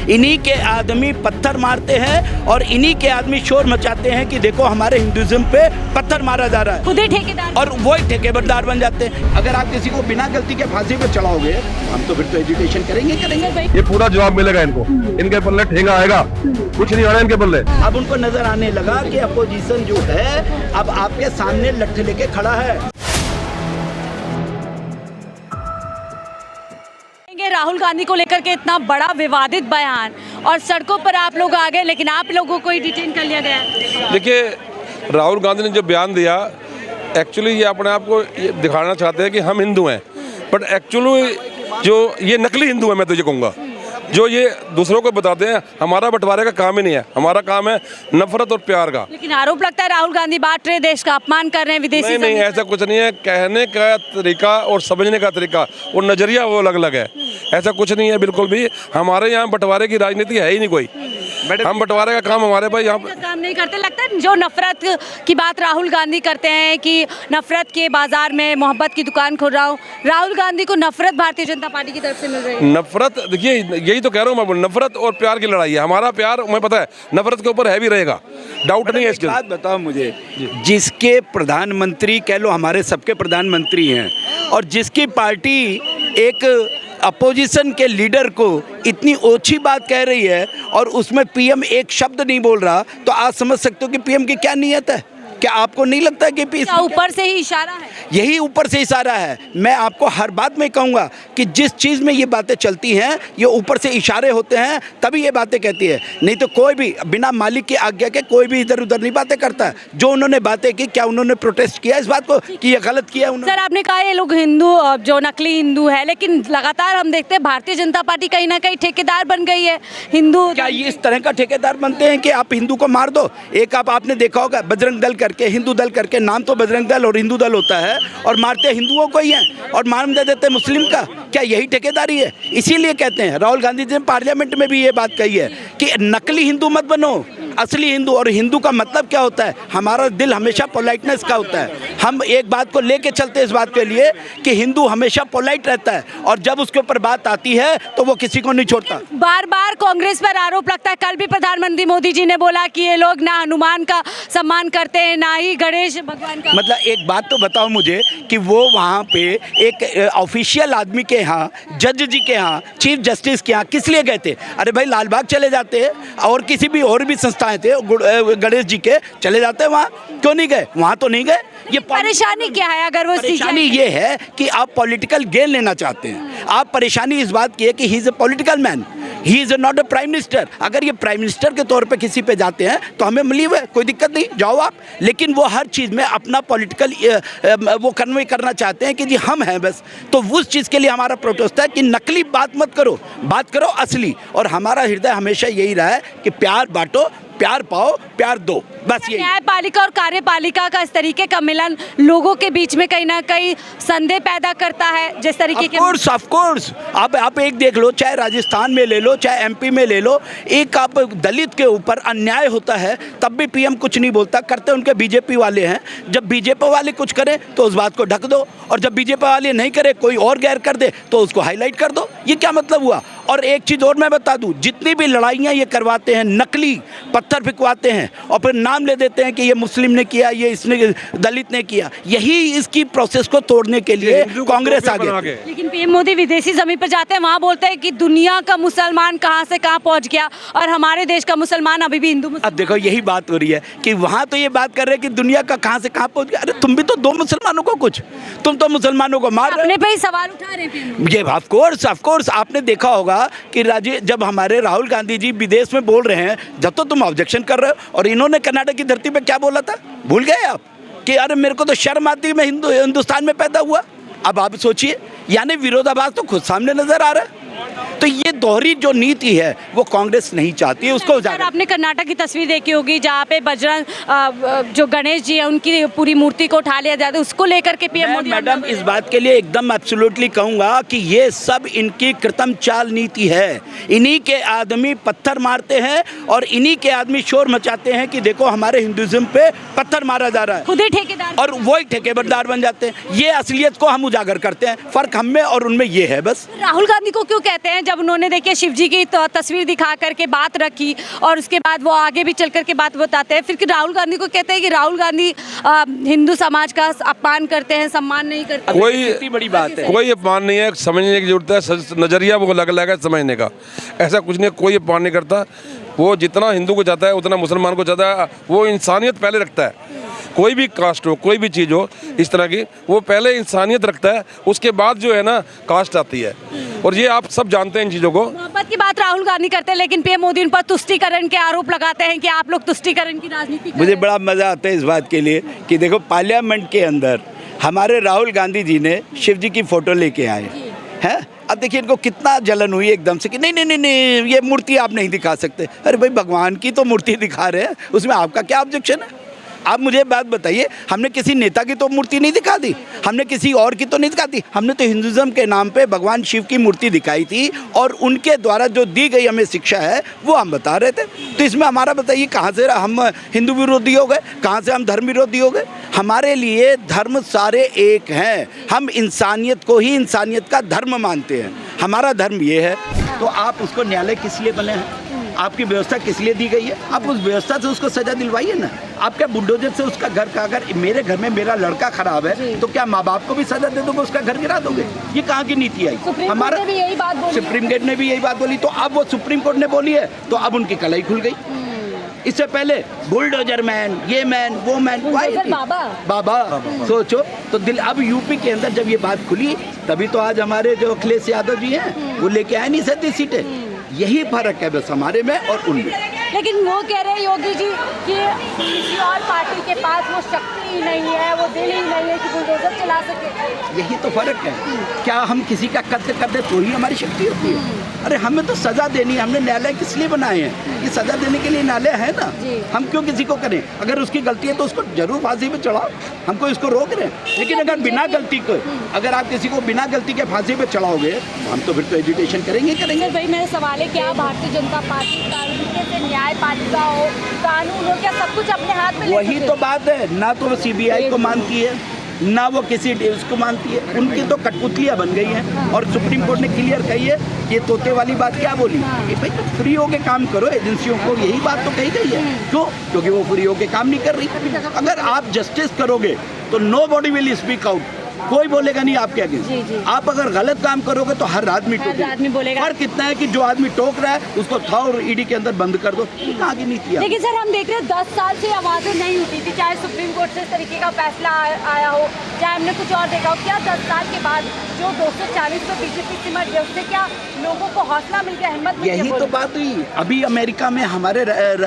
इन्हीं के आदमी पत्थर मारते हैं और इन्हीं के आदमी शोर मचाते हैं कि देखो हमारे हिंदुइज्म पे पत्थर मारा जा रहा है, खुद ही ठेकेदार और वही ठेकेदार बन जाते हैं। अगर आप किसी को बिना गलती के फांसी पे चढ़ाओगे हम तो फिर तो एजुकेशन करेंगे। ये पूरा जवाब मिलेगा इनको, इनके पल्ले ठेंगा आएगा, कुछ नहीं आना इनके पल्ले। अब उनको नजर आने लगा कि अपोजिशन जो है अब आपके सामने लट्ठे लेके खड़ा है। राहुल गांधी को लेकर के इतना बड़ा विवादित बयान और सड़कों पर आप लोग आ गए, लेकिन आप लोगों को ही डिटेन कर लिया गया। देखिए, राहुल गांधी ने जो बयान दिया, एक्चुअली ये अपने आप को ये दिखाना चाहते हैं कि हम हिंदू हैं, बट एक्चुअली जो ये नकली हिंदू है, मैं तो ये कहूँगा, जो ये दूसरों को बताते हैं। हमारा बंटवारे का काम ही नहीं है, हमारा काम है नफरत और प्यार का। लेकिन आरोप लगता है राहुल गांधी बांट रहे, देश का अपमान कर रहे हैं, विदेशी नहीं, ऐसा कुछ नहीं है। कहने का तरीका और समझने का तरीका और नज़रिया वो अलग अलग है, ऐसा कुछ नहीं है बिल्कुल भी। हमारे यहाँ बंटवारे की राजनीति है ही नहीं कोई। हम बंटवारे का काम हमारे भाई यहाँ काम नहीं करते। लगता है जो नफरत की बात राहुल गांधी करते हैं कि नफरत के बाजार में मोहब्बत की दुकान खोल रहा हूँ, राहुल गांधी को नफरत भारतीय जनता पार्टी की तरफ से मिल रही है। नफरत, देखिए यही तो कह रहा हूँ मैं, नफरत और प्यार की लड़ाई है। हमारा प्यार मैं पता है नफरत के ऊपर है भी रहेगा, डाउट नहीं है इसके। बात बताओ मुझे, जिसके प्रधानमंत्री कह लो हमारे सबके प्रधानमंत्री हैं और जिसकी पार्टी एक अपोजिशन के लीडर को इतनी ओछी बात कह रही है और उसमें पीएम एक शब्द नहीं बोल रहा, तो आप समझ सकते हो कि पीएम की क्या नीयत है। क्या आपको नहीं लगता कि ऊपर से ही इशारा है? यही ऊपर से इशारा है। मैं आपको हर बात में कहूँगा कि जिस चीज़ में ये बातें चलती हैं ये ऊपर से इशारे होते हैं, तभी ये बातें कहती है। नहीं तो कोई भी बिना मालिक की आज्ञा के कोई भी इधर उधर नहीं बातें करता है। जो उन्होंने बातें की, क्या उन्होंने प्रोटेस्ट किया इस बात को कि ये गलत किया उन्होंने? सर, आपने कहा ये लोग हिंदू जो नकली हिंदू है, लेकिन लगातार हम देखते हैं भारतीय जनता पार्टी कहीं ना कहीं ठेकेदार बन गई है हिंदू। क्या ये इस तरह का ठेकेदार बनते हैं कि आप हिंदू को मार दो? एक आपने देखा होगा बजरंग दल करके, हिंदू दल करके, नाम तो बजरंग दल और हिंदू दल होता है, और मारते हिंदुओं को ही हैं और मान दे देते मुस्लिम का। क्या यही ठेकेदारी है? इसीलिए कहते हैं, राहुल गांधी जी ने पार्लियामेंट में भी ये बात कही है कि नकली हिंदू मत बनो, असली हिंदू। और हिंदू का मतलब क्या होता है? हमारा दिल हमेशा पोलाइटनेस का होता है। हम एक बात को लेके चलते हैं इस बात के लिए कि हिंदू हमेशा पोलाइट रहता है और जब उसके ऊपर बात आती है तो वो किसी को नहीं छोड़ता। बार बार कांग्रेस पर आरोप लगता है। कल भी प्रधानमंत्री मोदी जी ने बोला कि ये लोग ना हनुमान का सम्मान करते हैं ना ही गणेश भगवान का। मतलब एक बात तो बताओ मुझे कि वो वहाँ पे एक ऑफिशियल आदमी के यहाँ, जज जी के यहाँ, चीफ जस्टिस के यहाँ किस लिए गए थे? अरे भाई लालबाग चले जाते और किसी भी और भी संस्थाएं थे गणेश जी के, चले जाते वहाँ, क्यों नहीं गए? वहाँ तो नहीं गए। ये परेशानी क्या है? अगर वो परेशानी ये है कि आप पॉलिटिकल गेन लेना चाहते हैं। आप परेशानी इस बात की है कि he is a political man, he is not a prime minister. अगर ये प्राइम मिनिस्टर के तौर पे किसी पे जाते हैं तो हमें बिलीव है, कोई दिक्कत नहीं, जाओ आप। लेकिन वो हर चीज़ में अपना पॉलिटिकल वो कन्वे करना चाहते हैं कि जी हम हैं बस। तो उस चीज़ के लिए हमारा प्रोटेस्ट है कि नकली बात मत करो, बात करो असली। और हमारा हृदय हमेशा यही रहा है कि प्यार बांटो, प्यार पाओ, प्यार दो, बस यही। न्यायपालिका और कार्यपालिका का इस तरीके का मिलन लोगों के बीच में कहीं ना कहीं संदेह पैदा करता है। जिस तरीके के ऑफ कोर्स आप एक देख लो, चाहे राजस्थान में ले लो, चाहे एमपी में ले लो, एक आप दलित के ऊपर अन्याय होता है तब भी पीएम कुछ नहीं बोलता। करते उनके बीजेपी वाले हैं। जब बीजेपी वाले कुछ करें तो उस बात को ढक दो, और जब बीजेपी वाले नहीं करे, कोई और गैर कर दे तो उसको हाईलाइट कर दो। ये क्या मतलब हुआ? और एक चीज़ और मैं बता दूं, जितनी भी लड़ाइयाँ ये करवाते हैं, नकली पत्थर फिकवाते हैं और फिर नाम ले देते हैं कि ये मुस्लिम ने किया, ये इसने दलित ने किया, यही इसकी प्रोसेस को तोड़ने के लिए कांग्रेस आ गई। लेकिन पीएम मोदी विदेशी जमीन पर जाते हैं, वहाँ बोलते हैं कि दुनिया का मुसलमान कहाँ से कहाँ पहुँच गया और हमारे देश का मुसलमान अभी भी हिंदू। अब देखो यही बात हो रही है कि वहाँ तो ये बात कर रहे हैं कि दुनिया का कहाँ से कहाँ पहुँच गया। अरे तुम भी तो दो मुसलमानों को कुछ, तुम तो मुसलमानों को मार अपने पे ही सवाल उठा रहे हैं। ये ऑफ कोर्स आपने देखा होगा कि जब हमारे राहुल गांधी जी विदेश में बोल रहे हैं, जब तो तुम ऑब्जेक्शन कर रहे हो, और इन्होंने कर्नाटक की धरती पे क्या बोला था, भूल गए आप? कि अरे मेरे को तो शर्म आती है, मैं हिंदुस्तान में पैदा हुआ। अब आप सोचिए, यानी विरोधाभास तो खुद सामने नजर आ रहा है। तो ये दोहरी जो नीति है वो कांग्रेस नहीं चाहती है, उसको सर, आपने कर्नाटक की तस्वीर देखी होगी जहाँ पे बजरंग जो गणेश जी है उनकी पूरी मूर्ति को उठा लिया जाता है, उसको लेकर के पीएम मोदी। मैडम इस बात के लिए एकदम एब्सोल्युटली कहूँगा कि ये सब इनकी कृत्रिम चाल नीति है। इन्हीं के आदमी पत्थर मारते हैं और इन्हीं के आदमी शोर मचाते हैं कि देखो हमारे हिंदुइज्म पे पत्थर मारा जा रहा है, खुद ही ठेकेदार, और वही ठेकेदार बन जाते हैं। ये असलियत को हम उजागर करते हैं, फर्क हम में और उनमें ये है बस। राहुल गांधी को क्यों कहते हैं जब जब उन्होंने देखिए शिव जी की तस्वीर दिखा करके बात रखी और उसके बाद वो आगे भी चल करके बात बताते हैं, फिर राहुल गांधी को कहते हैं कि राहुल गांधी हिंदू समाज का अपमान करते हैं, सम्मान नहीं करते। कोई बड़ी बात है, कोई अपमान नहीं है, समझने की जरूरत है, नजरिया वो अलग अलग है समझने का, ऐसा कुछ नहीं है, कोई अपमान नहीं करता। वो जितना हिंदू को चाहता है उतना मुसलमान को चाहता है, वो इंसानियत पहले रखता है। कोई भी कास्ट हो, कोई भी चीज़ हो इस तरह की, वो पहले इंसानियत रखता है, उसके बाद जो है ना कास्ट आती है। और ये आप सब जानते हैं इन चीज़ों को। मोहब्बत की बात राहुल गांधी करते हैं, लेकिन पीएम मोदी उन पर तुष्टीकरण के आरोप लगाते हैं कि आप लोग तुष्टीकरण की राजनीति कर रहे मुझे हैं। बड़ा मज़ा आता है इस बात के लिए कि देखो पार्लियामेंट के अंदर हमारे राहुल गांधी जी ने शिव जी की फोटो लेके आए हैं। अब देखिए इनको कितना जलन हुई एकदम से कि नहीं नहीं नहीं नहीं ये मूर्ति आप नहीं दिखा सकते। अरे भाई भगवान की तो मूर्ति दिखा रहे हैं, उसमें आपका क्या ऑब्जेक्शन है? आप मुझे बात बताइए, हमने किसी नेता की तो मूर्ति नहीं दिखा दी, हमने किसी और की तो नहीं दिखा दी, हमने तो हिंदुज़म के नाम पे भगवान शिव की मूर्ति दिखाई थी और उनके द्वारा जो दी गई हमें शिक्षा है वो हम बता रहे थे। तो इसमें हमारा बताइए कहाँ से हम हिंदू विरोधी हो गए, कहाँ से हम धर्म विरोधी हो गए? हमारे लिए धर्म सारे एक हैं, हम इंसानियत को ही इंसानियत का धर्म मानते हैं, हमारा धर्म ये है। तो आप उसको न्यायालय किस लिए बने हैं? आपकी व्यवस्था किस लिए दी गई है? आप उस व्यवस्था से उसको सजा दिलवाइए ना। आप क्या बुलडोजर से उसका घर का, अगर मेरे घर में मेरा लड़का खराब है तो क्या माँ बाप को भी सजा दे दोगे, उसका घर गिरा दोगे? ये कहाँ की नीति आई? हमारा सुप्रीम कोर्ट ने भी यही बात बोली, तो अब वो सुप्रीम कोर्ट ने बोली है तो अब उनकी कलाई खुल गई। इससे पहले बुलडोजर मैन, ये मैन, वो मैन, बाबा सोचो तो दिल। अब यूपी के अंदर जब ये बात खुली तभी तो आज हमारे जो अखिलेश यादव जी हैं वो लेके आए नहीं 37 सीटें। यही फर्क है बस हमारे में और उनमें। लेकिन वो कह रहे हैं योगी जी कि किसी और पार्टी के पास वो शक्ति ही नहीं है, वो दिल ही नहीं है कि बुलडोजर चला सके। यही तो फर्क है। क्या हम किसी का कत्ल कर दे तो ही हमारी शक्ति होती है? अरे हमें तो सजा देनी है, हमने न्यायालय किस लिए बनाए हैं? ये सजा देने के लिए न्यायालय है ना। हम क्यों किसी को करें? अगर उसकी गलती है तो उसको जरूर फांसी पे चढ़ाओ, हमको इसको रोक रहे हैं। लेकिन अगर बिना गलती को, अगर आप किसी को बिना गलती के फांसी पे चढ़ाओगे हम तो फिर तो एजुटेशन करेंगे। भाई मेरा सवाल है, क्या भारतीय जनता पार्टी तरीके से न्यायपालिका हो, कानून हो, क्या सब कुछ अपने हाथ में? वही तो बात है, ना तो वो सीबीआई को मानती है ना वो किसी उसको मानती है। उनकी तो कठपुतलियाँ बन गई हैं और सुप्रीम कोर्ट ने क्लियर कही है। ये तोते वाली बात क्या बोली कि भाई तो फ्री होके काम करो, एजेंसियों को यही बात तो कही गई है। क्यों? क्योंकि वो फ्री होके काम नहीं कर रही। अगर आप जस्टिस करोगे तो nobody will speak out, कोई बोलेगा नहीं आपके आगे। आप अगर गलत काम करोगे तो हर आदमी टोकेगा। फर्क कितना है कि जो आदमी टोक रहा है उसको था और ईडी के अंदर बंद कर दो। कहाँ की नीति है? लेकिन सर हम देख रहे हैं 10 साल से आवाजें नहीं उठी थी, चाहे सुप्रीम कोर्ट से इस तरीके का फैसला आया हो, चाहे हमने कुछ और देखा हो। क्या 10 साल के बाद जो 240 पे बीजेपी सिमट गए उससे क्या लोगों को हौसला मिल गया, हिम्मत मिल गई? यही तो बात हुई। अभी अमेरिका में हमारे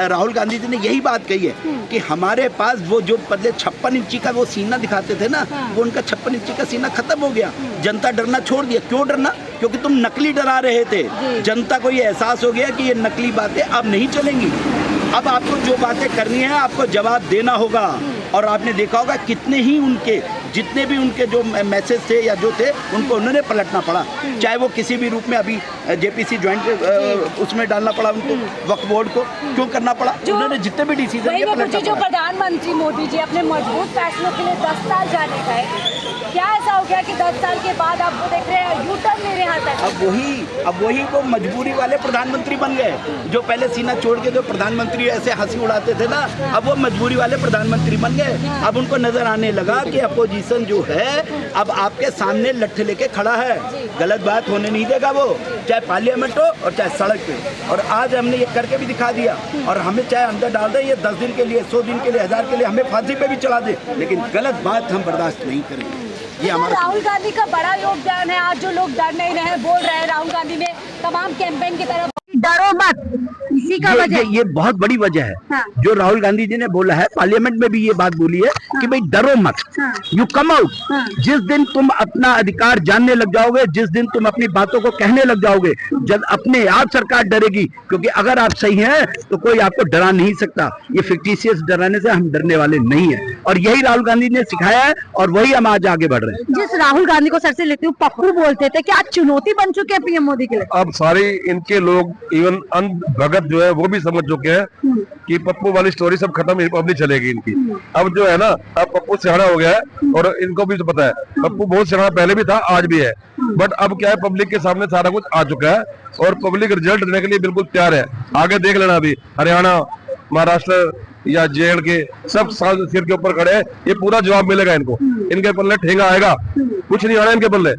राहुल गांधी जी ने यही बात कही है कि हमारे पास वो जो पहले 56 इंची का वो सीना दिखाते थे ना, वो उनका 56 इंची का सीना खत्म हो गया। जनता डरना छोड़ दिया। क्यों डरना? क्योंकि तुम नकली डरा रहे थे। जनता को ये एहसास हो गया कि ये नकली बातें अब नहीं चलेंगी। अब आपको जो बातें करनी है आपको जवाब देना होगा। और आपने देखा होगा कितने ही उनके जितने भी उनके जो मैसेज थे या जो थे उनको उन्होंने पलटना पड़ा, चाहे वो किसी भी रूप में। अभी जेपीसी ज्वाइंट उसमें डालना पड़ा उनको, वक्फ बोर्ड को क्यों करना पड़ा? उन्होंने जितने भी डिसीजन जो प्रधानमंत्री मोदी जी अपने मजबूत फैसलों के लिए 10 साल जाने गए, क्या ऐसा हो गया कि 10 साल के बाद आप वो देख रहे हैं यू टर्न ले रहे हैं? अब वही वो मजबूरी वाले प्रधानमंत्री बन गए। जो पहले सीना छोड़ के जो प्रधानमंत्री ऐसे हंसी उड़ाते थे ना, अब वो मजबूरी वाले प्रधानमंत्री बन गए। अब उनको नजर आने लगा कि अपोजिशन जो है अब आपके सामने लट्ठे लेके खड़ा है, गलत बात होने नहीं देगा वो, चाहे पार्लियामेंट हो और चाहे सड़क पे। और आज हमने ये करके भी दिखा दिया। और हमें चाहे अंदर डाल दे ये 10 दिन के लिए, 100 दिन के लिए, 1000 के लिए, हमें फांसी पे भी चला दे, लेकिन गलत बात हम बर्दाश्त नहीं करेंगे। ये हमारा राहुल गांधी का बड़ा योगदान है। आज जो लोग डर नहीं रहे, बोल रहे हैं राहुल गांधी ने तमाम कैंपेन की तरफ डरो मत, इसी का वजह ये बहुत बड़ी वजह है। हाँ। जो राहुल गांधी जी ने बोला है, पार्लियामेंट में भी ये बात बोली है कि भाई डरो मत, यू कम आउट। जिस दिन तुम अपना अधिकार जानने लग जाओगे, जिस दिन तुम अपनी बातों को कहने लग जाओगे, जब अपने आप सरकार डरेगी। क्योंकि अगर आप सही हैं तो कोई आपको डरा नहीं सकता। ये फिक्टिशियस डराने से हम डरने वाले नहीं है और यही राहुल गांधी ने सिखाया है और वही हम आज आगे बढ़ रहे हैं। जिस राहुल गांधी को सर से लेते हुए पप्पू बोलते थे कि आज चुनौती बन चुके हैं पीएम मोदी के लिए। अब सारे इनके लोग इवन अंध भगत जो है वो भी समझ चुके हैं कि पप्पू वाली स्टोरी सब खत्म, अब नहीं चलेगी इनकी। अब जो है ना, अब पप्पू सियाना हो गया है और इनको भी तो पता है पप्पू बहुत सियाना पहले भी था, आज भी है। बट अब क्या है, पब्लिक के सामने सारा कुछ आ चुका है और पब्लिक रिजल्ट देने के लिए बिल्कुल तैयार है। आगे देख लेना, अभी हरियाणा, महाराष्ट्र या जेएंड के सब सिर के ऊपर खड़े हैं, ये पूरा जवाब मिलेगा इनको। इनके पल्ले ठेंगा आएगा, कुछ नहीं आना इनके पल्ले,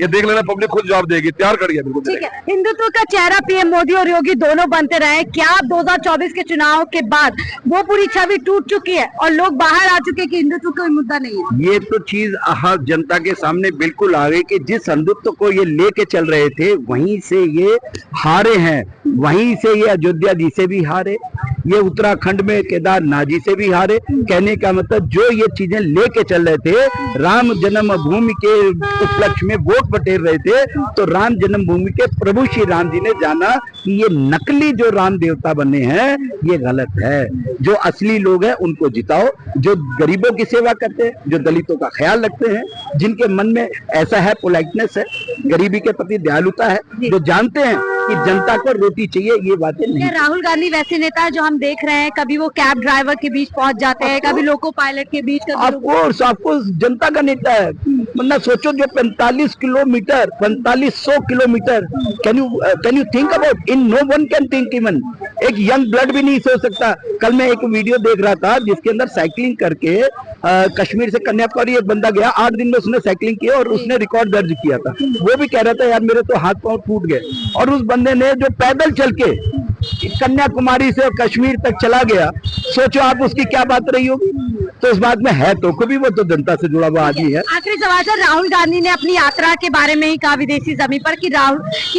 ये देख लेना, पब्लिक खुद जवाब देगी, तैयार करिए बिल्कुल। ठीक है, हिंदुत्व का चेहरा पीएम मोदी और योगी दोनों बनते रहे। क्या 2024 के चुनाव के बाद वो पूरी छवि टूट चुकी है और लोग बाहर आ चुके कि हिंदुत्व कोई मुद्दा नहीं है? ये तो चीज जनता के सामने बिल्कुल आ गई कि जिस हिंदुत्व को ये लेके चल रहे थे वहीं से ये हारे हैं, वहीं से ये अयोध्या जी से भी हारे, ये उत्तराखंड में केदारनाथ जी से भी हारे। कहने का मतलब जो ये चीजें लेके चल रहे थे, राम जन्मभूमि के उपलक्ष्य में वोट बटेर रहे थे, तो राम जन्मभूमि के प्रभु श्री राम जी ने जाना कि ये नकली जो राम देवता बने हैं ये गलत है। जो असली लोग हैं उनको जिताओ, जो गरीबों की सेवा करते हैं, जो दलितों का ख्याल रखते हैं, जिनके मन में ऐसा है, पोलाइटनेस है, गरीबी के प्रति दयालुता है, जो जानते हैं कि जनता को रोटी चाहिए, ये बातें नहीं। राहुल गांधी वैसे नेता है जो हम देख रहे हैं, कभी वो कैब ड्राइवर के बीच पहुंच जाते हैं, कभी लोको पायलट के बीच, आपको जनता का नेता है। मतलब सोचो, जो 4500 kilometre, can you think about, in no one can think, even एक यंग ब्लड भी नहीं सोच सकता। कल मैं एक वीडियो देख रहा था जिसके अंदर साइकिलिंग करके कश्मीर से कन्याकुमारी एक बंदा गया, 8 दिन में उसने साइकिलिंग की और उसने रिकॉर्ड दर्ज किया था। वो भी कह रहा था यार मेरे तो हाथ पांव टूट गए, और उस बंदे ने जो पैदल चल के कन्याकुमारी से कश्मीर तक चला गया, सोचो आप उसकी क्या बात रही होगी। तो इस बात में है तो कभी वो तो जनता से जुड़ा हुआ आदमी है। आखिरी सवाल सर, राहुल गांधी ने अपनी यात्रा के बारे में ही कहा विदेशी जमीन पर कि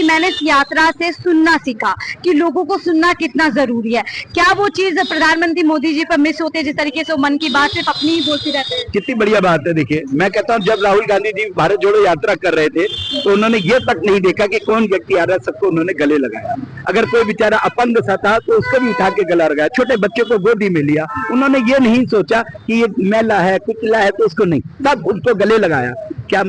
मैंने इस यात्रा से सुनना सीखा, कि लोगों को सुनना कितना जरूरी है। क्या वो चीज प्रधानमंत्री मोदी जी पर मिस होते, जिस तरीके से वो मन की बात सिर्फ अपनी ही बोलती रहते हैं? कितनी बढ़िया बात है। देखिए, मैं कहता हूँ जब राहुल गांधी जी भारत जोड़ो यात्रा कर रहे थे तो उन्होंने ये तक नहीं देखा कि कौन व्यक्ति आ रहा है, सबको उन्होंने गले लगाया। अगर कोई बेचारा अपंग सा था तो उसको भी उठा के गला लगाया, छोटे बच्चे को गोदी में लिया। उन्होंने ये नहीं सोचा कि ये मैला है, कुचला है, तो उसको नहीं, तब उसको गले लगाया। क्या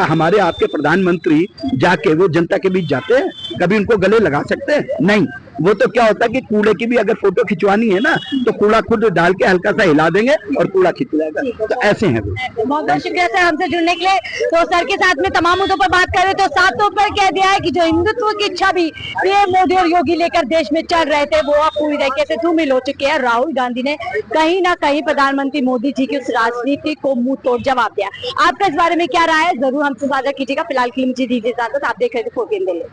हमारे आपके प्रधानमंत्री जाके वो जनता के बीच जाते हैं? कभी उनको गले लगा सकते हैं? नहीं। वो तो क्या होता है कि कूड़े की भी अगर फोटो खिंचवानी है ना तो कूड़ा खुद डाल के हल्का सा हिला देंगे और कूड़ा खिंच जाएगा। तो ऐसे हैं वो। बहुत बहुत शुक्रिया सर हमसे जुड़ने के लिए। तो सर के साथ में तमाम मुद्दों पर बात करें तो साफ तौर पर कह दिया है कि जो हिंदुत्व की इच्छा भी पीएम मोदी और योगी लेकर देश में चल रहे थे, वो अब पूरी तरीके से धूमिल हो चुके हैं। राहुल गांधी ने कहीं ना कहीं प्रधानमंत्री मोदी जी की उस राजनीति को मुंह तोड़ जवाब दिया। आपका इस बारे में क्या राय है, जरूर हमसे साझा कीजिएगा। फिलहाल के लिए मुझे दीजिए इजाजत। आप देख रहे थे 4PM दिल्ली।